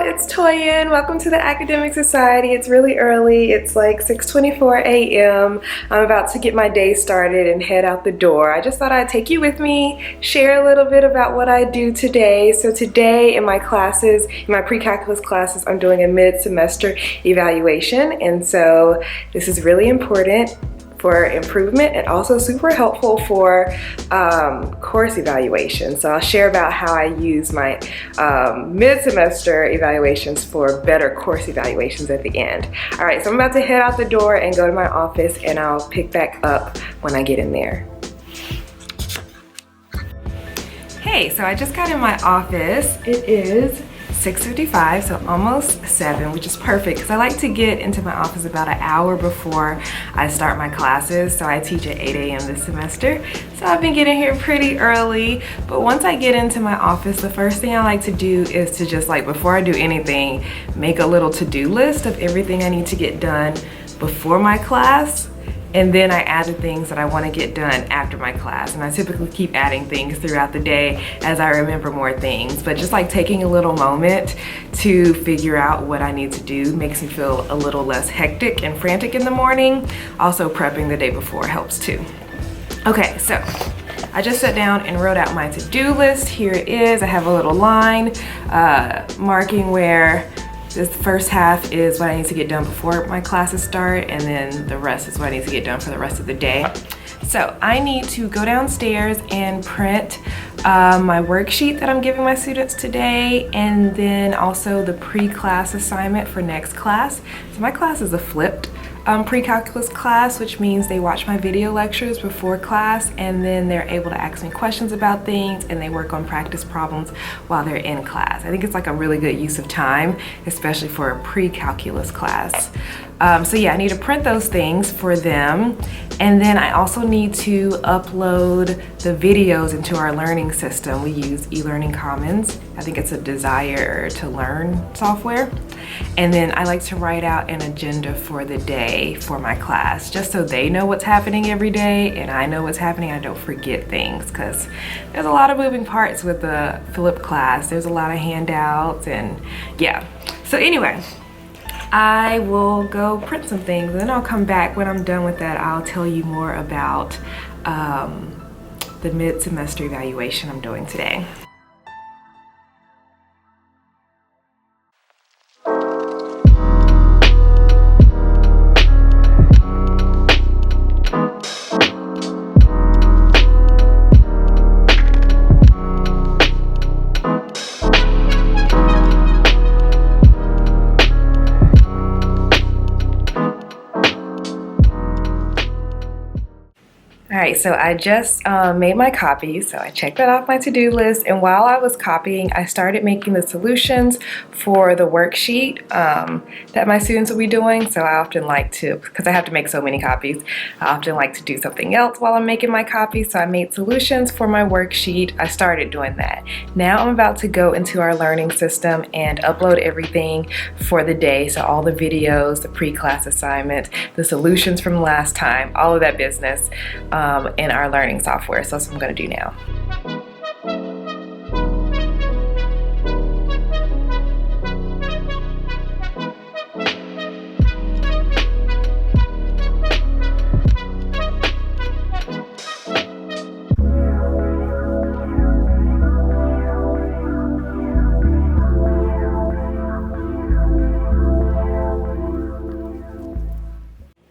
it's Toyin. Welcome to the Academic Society. It's really early. It's like 6:24 a.m. I'm about to get my day started and head out the door. I just thought I'd take you with me, share a little bit about what I do today. So today in my classes, in my pre-calculus classes, I'm doing a mid-semester evaluation. And so this is really important for improvement and also super helpful for course evaluation. So I'll share about how I use my mid-semester evaluations for better course evaluations at the end. All right, so I'm about to head out the door and go to my office, and I'll pick back up when I get in there. Hey, so I just got in my office. It is 6:55, so almost 7, which is perfect because I like to get into my office about an hour before I start my classes. So I teach at 8 a.m. this semester. So I've been getting here pretty early, but once I get into my office, the first thing I like to do is to just before I do anything, make a little to-do list of everything I need to get done before my class. And then I add the things that I want to get done after my class. And I typically keep adding things throughout the day as I remember more things. But just taking a little moment to figure out what I need to do makes me feel a little less hectic and frantic in the morning. Also, prepping the day before helps too. Okay, so I just sat down and wrote out my to-do list. Here it is. I have a little line marking where this first half is what I need to get done before my classes start, and then the rest is what I need to get done for the rest of the day. So I need to go downstairs and print my worksheet that I'm giving my students today, and then also the pre-class assignment for next class. So my class is a flipped pre-calculus class, which means they watch my video lectures before class, and then they're able to ask me questions about things, and they work on practice problems while they're in class. I think it's a really good use of time, especially for a pre-calculus class. So yeah, I need to print those things for them. And then I also need to upload the videos into our learning system. We use eLearning Commons. I think it's a Desire to Learn software. And then I like to write out an agenda for the day for my class, just so they know what's happening every day and I know what's happening. I don't forget things because there's a lot of moving parts with the Philip class. There's a lot of handouts and yeah. So anyway, I will go print some things, and then I'll come back. When I'm done with that, I'll tell you more about the mid-semester evaluation I'm doing today. All right, so I just made my copies, so I checked that off my to-do list, and while I was copying, I started making the solutions for the worksheet that my students will be doing. So I often like to, because I have to make so many copies, I often like to do something else while I'm making my copies. So I made solutions for my worksheet. I started doing that. Now I'm about to go into our learning system and upload everything for the day. So all the videos, the pre-class assignment, the solutions from last time, all of that business. In our learning software. So that's what I'm going to do now.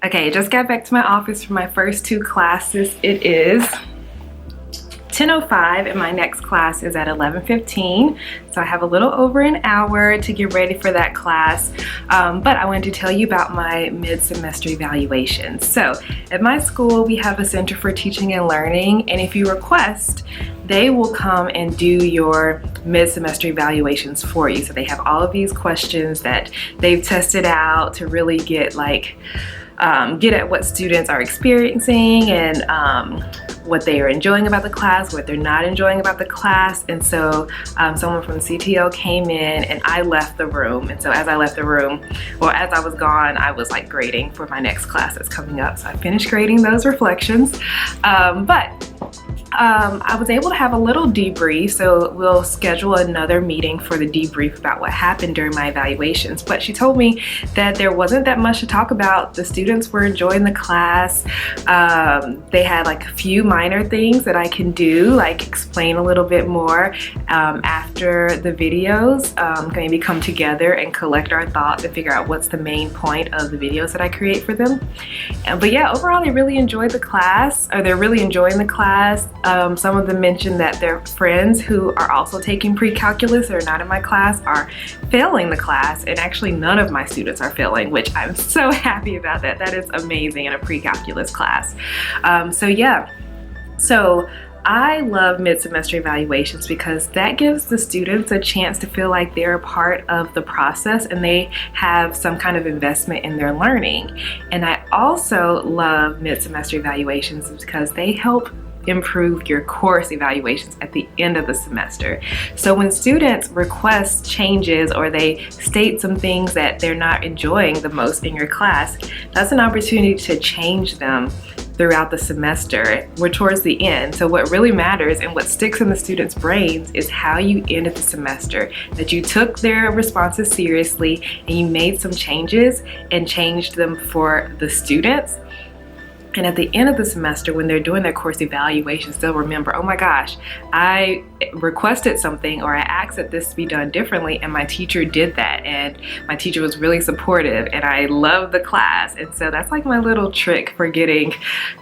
Okay, just got back to my office for my first 2 classes. It is 10:05 and my next class is at 11:15. So I have a little over an hour to get ready for that class. But I wanted to tell you about my mid-semester evaluation. So at my school, we have a Center for Teaching and Learning, and if you request, they will come and do your mid-semester evaluations for you. So they have all of these questions that they've tested out to really get at what students are experiencing and what they are enjoying about the class, what they're not enjoying about the class. And so someone from CTL came in and I left the room. And so as I left the room, or as I was gone, I was grading for my next class that's coming up. So I finished grading those reflections. But I was able to have a little debrief, so we'll schedule another meeting for the debrief about what happened during my evaluations. But she told me that there wasn't that much to talk about. The students were enjoying the class. They had like a few minor things that I can do, like explain a little bit more after the videos, maybe come together and collect our thoughts and figure out what's the main point of the videos that I create for them. But yeah, overall they really enjoyed the class, or they're really enjoying the class. Some of them mentioned that their friends who are also taking pre-calculus or not in my class are failing the class, and actually none of my students are failing, which I'm so happy about that. That is amazing in a pre-calculus class. So I love mid-semester evaluations because that gives the students a chance to feel like they're a part of the process and they have some kind of investment in their learning. And I also love mid-semester evaluations because they help improve your course evaluations at the end of the semester. So when students request changes or they state some things that they're not enjoying the most in your class, that's an opportunity to change them throughout the semester. We're towards the end, so what really matters and what sticks in the students' brains is how you ended the semester, that you took their responses seriously and you made some changes and changed them for the students. And at the end of the semester, when they're doing their course evaluations, they'll remember, oh my gosh, I requested something or I asked that this be done differently and my teacher did that, and my teacher was really supportive and I love the class. And so that's like my little trick for getting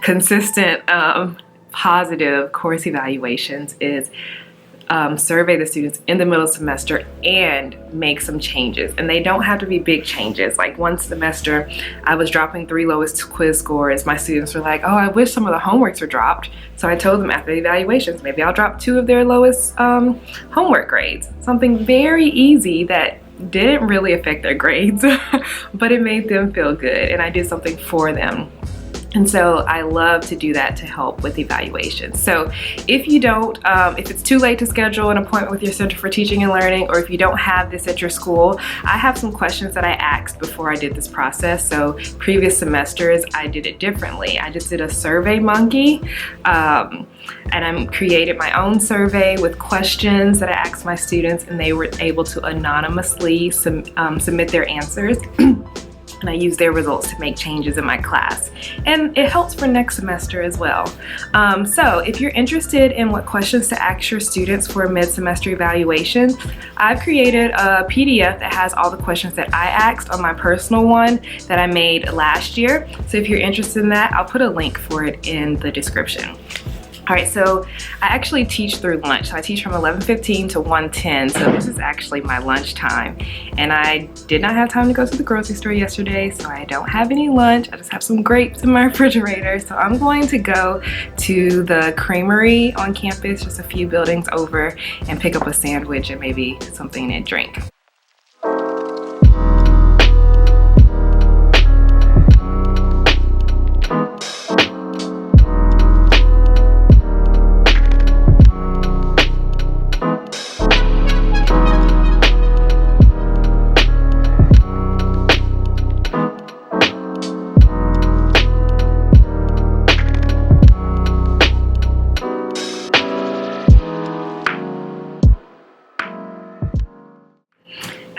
consistent positive course evaluations is survey the students in the middle semester and make some changes. And they don't have to be big changes. Like one semester I was dropping 3 lowest quiz scores. My students were like, oh, I wish some of the homeworks were dropped. So I told them after the evaluations, maybe I'll drop 2 of their lowest homework grades. Something very easy that didn't really affect their grades, but it made them feel good and I did something for them. And so I love to do that to help with evaluations. So if you don't, if it's too late to schedule an appointment with your Center for Teaching and Learning, or if you don't have this at your school, I have some questions that I asked before I did this process. So previous semesters, I did it differently. I just did a Survey Monkey, and I created my own survey with questions that I asked my students, and they were able to anonymously submit their answers. And I use their results to make changes in my class. And it helps for next semester as well. So if you're interested in what questions to ask your students for a mid-semester evaluation, I've created a PDF that has all the questions that I asked on my personal one that I made last year. So if you're interested in that, I'll put a link for it in the description. All right, so I actually teach through lunch. So I teach from 11:15 to 1:10, so this is actually my lunch time. And I did not have time to go to the grocery store yesterday, so I don't have any lunch. I just have some grapes in my refrigerator. So I'm going to go to the creamery on campus, just a few buildings over, and pick up a sandwich and maybe something to drink.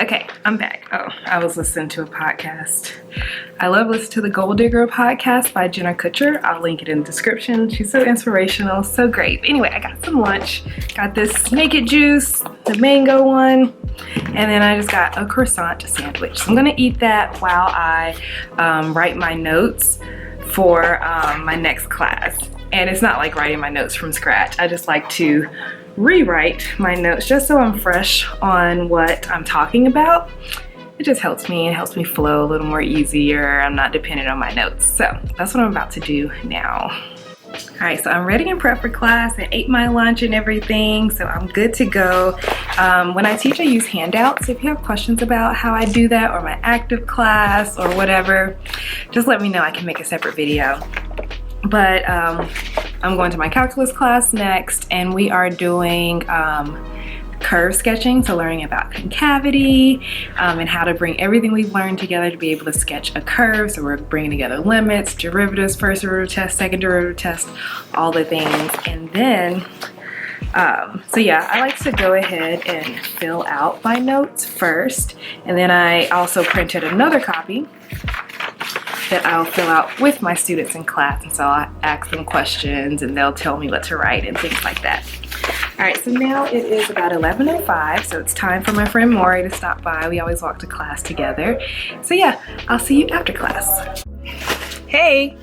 Okay, I'm back. Oh, I was listening to a podcast. I love listening to the Goal Digger podcast by Jenna Kutcher. I'll link it in the description. She's so inspirational, so great. But anyway, I got some lunch. Got this Naked Juice, the mango one, and then I just got a croissant sandwich. So I'm gonna eat that while I write my notes for my next class. And it's not like writing my notes from scratch. I just like to rewrite my notes just so I'm fresh on what I'm talking about. It just helps me. It helps me flow a little more easier. I'm not dependent on my notes. So that's what I'm about to do now. All right, so I'm ready and prepped for class. I ate my lunch and everything, so I'm good to go. When I teach, I use handouts. If you have questions about how I do that or my active class or whatever, just let me know. I can make a separate video. But I'm going to my calculus class next, and we are doing curve sketching, so learning about concavity and how to bring everything we've learned together to be able to sketch a curve. So we're bringing together limits, derivatives, first derivative test, second derivative test, all the things. And then so yeah, I like to go ahead and fill out my notes first, and then I also printed another copy that I'll fill out with my students in class, and so I ask them questions and they'll tell me what to write and things like that. All right, so now it is about 11:05, so it's time for my friend Maury to stop by. We always walk to class together. So yeah, I'll see you after class. Hey!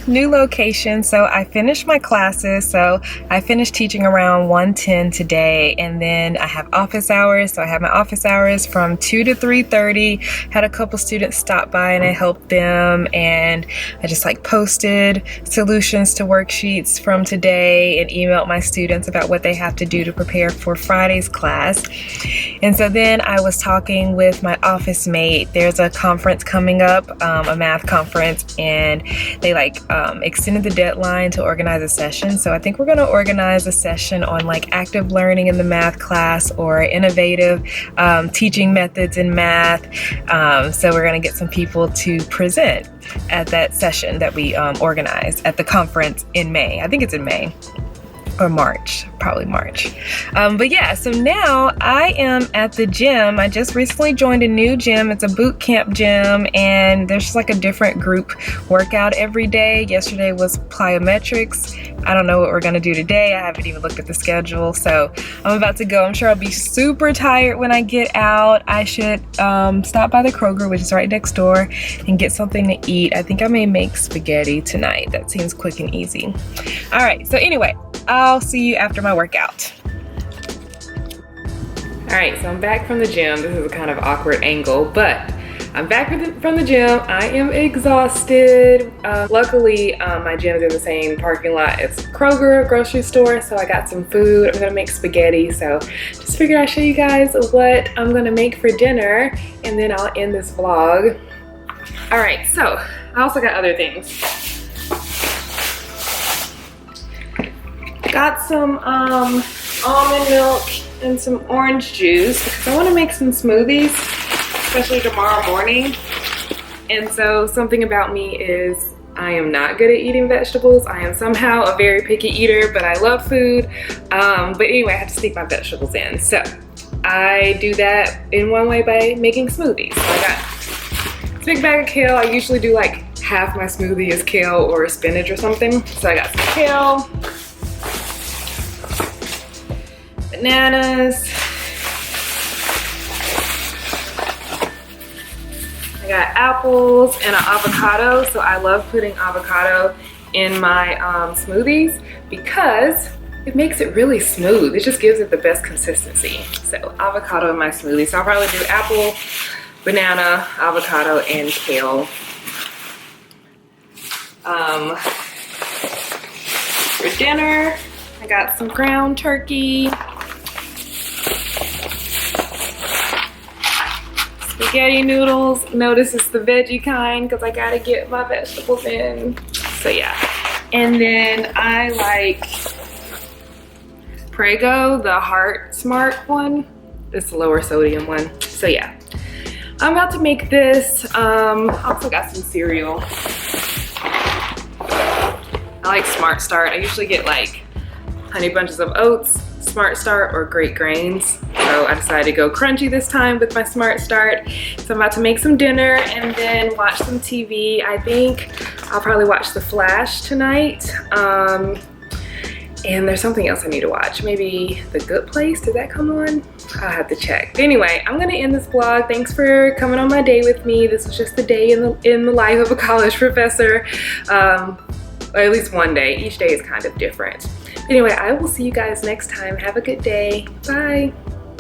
New location. So I finished my classes. So I finished teaching around 1:10 today, and then I have office hours. So I have my office hours from 2 to 3:30. Had a couple students stop by and I helped them, and I just like posted solutions to worksheets from today and emailed my students about what they have to do to prepare for Friday's class. And so then I was talking with my office mate. There's a conference coming up, a math conference, and they extended the deadline to organize a session. So I think we're going to organize a session on like active learning in the math class or innovative teaching methods in math. So we're going to get some people to present at that session that we organized at the conference in May. I think it's in May. Or March, probably March. But yeah, so now I am at the gym. I just recently joined a new gym. It's a boot camp gym, and there's just like a different group workout every day. Yesterday was plyometrics. I don't know what we're gonna do today. I haven't even looked at the schedule, so I'm about to go. I'm sure I'll be super tired when I get out. I should stop by the Kroger, which is right next door, and get something to eat. I think I may make spaghetti tonight. That seems quick and easy. All right, so anyway, I'll see you after my workout. All right, so I'm back from the gym. This is a kind of awkward angle, but I'm back from the gym. I am exhausted. Luckily, my gym is in the same parking lot as Kroger, a grocery store, so I got some food. I'm gonna make spaghetti, so just figured I'd show you guys what I'm gonna make for dinner, and then I'll end this vlog. All right, so I also got other things. Got some almond milk and some orange juice because I want to make some smoothies, especially tomorrow morning. And so something about me is I am not good at eating vegetables. I am somehow a very picky eater, but I love food. But anyway, I have to sneak my vegetables in. So I do that in one way by making smoothies. So I got this big bag of kale. I usually do like half my smoothie is kale or spinach or something. So I got some kale, bananas, I got apples and an avocado. So I love putting avocado in my smoothies because it makes it really smooth. It just gives it the best consistency. So avocado in my smoothie. So I'll probably do apple, banana, avocado, and kale. For dinner, I got some ground turkey, spaghetti noodles. Notice it's the veggie kind because I gotta get my vegetables in. So yeah. And then I like Prego, the Heart Smart one. It's the lower sodium one. So yeah. I'm about to make this. Also got some cereal. I like Smart Start. I usually get like Honey Bunches of Oats, Smart Start, or Great Grains. So I decided to go crunchy this time with my Smart Start. So I'm about to make some dinner and then watch some TV. I think I'll probably watch The Flash tonight. And there's something else I need to watch. Maybe The Good Place, did that come on? I'll have to check. But anyway, I'm gonna end this vlog. Thanks for coming on my day with me. This was just a day in the life of a college professor. Or at least one day. Each day is kind of different. Anyway, I will see you guys next time. Have a good day. Bye.